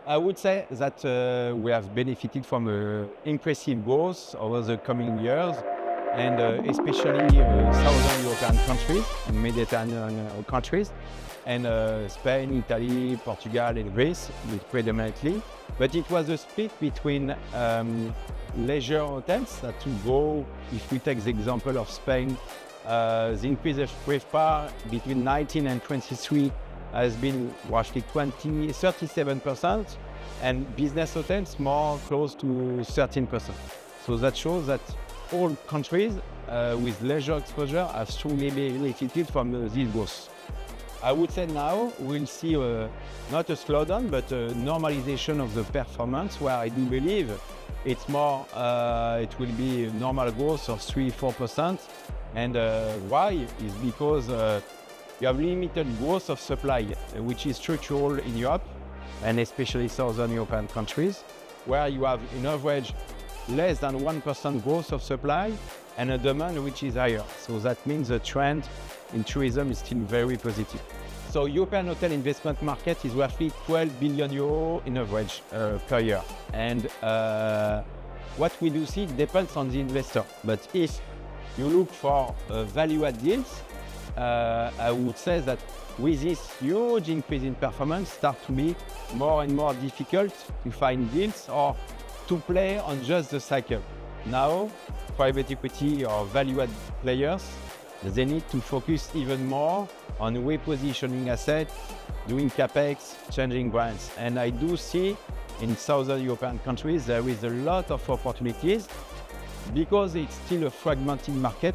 I would say that we have benefited from impressive growth over the coming years, and especially Southern European countries and Mediterranean countries, and Spain, Italy, Portugal, and Greece predominantly. But it was a split between leisure hotels that to go, if we take the example of Spain, the increase of RevPAR between 19 and 23 has been roughly 37%, and business hotels more close to 13%. So that shows that all countries with leisure exposure have strongly benefited from this growth. I would say now we'll see not a slowdown, but a normalization of the performance, where I do believe it's more, it will be a normal growth of 3-4%. And why is because you have limited growth of supply, which is structural in Europe, and especially Southern European countries, where you have in average less than 1% growth of supply and a demand which is higher. So that means the trend in tourism is still very positive. So European hotel investment market is roughly 12 billion euro in average per year. And what we do see depends on the investor. But if you look for value-add deals, I would say that with this huge increase in performance, start to be more and more difficult to find deals or to play on just the cycle. Now, private equity or value-add players, they need to focus even more on repositioning assets, doing capex, changing brands. And I do see in Southern European countries there is a lot of opportunities because it's still a fragmented market,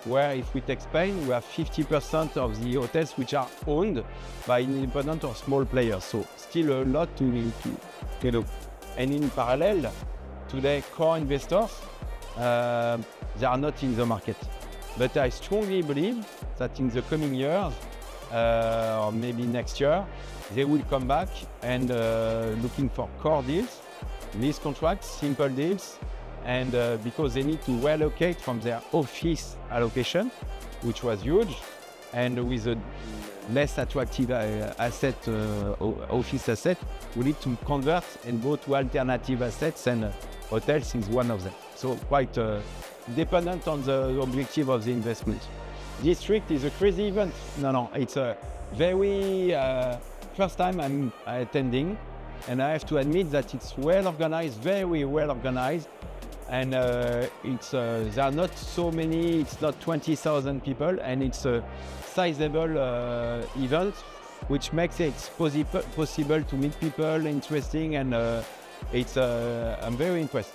where if we take Spain, we have 50% of the hotels which are owned by independent or small players. So still a lot to do. And in parallel, today core investors, they are not in the market. But I strongly believe that in the coming years, or maybe next year, they will come back and looking for core deals, lease contracts, simple deals, and because they need to reallocate from their office allocation, which was huge, and with a less attractive office asset, we need to convert and go to alternative assets, and hotels is one of them. So quite dependent on the objective of the investment. District is a crazy event. No, it's a very first time I'm attending, and I have to admit that it's well organized, very well organized. And there are not so many, it's not 20,000 people, and it's a sizable event, which makes it possible to meet people, interesting, and I'm very impressed.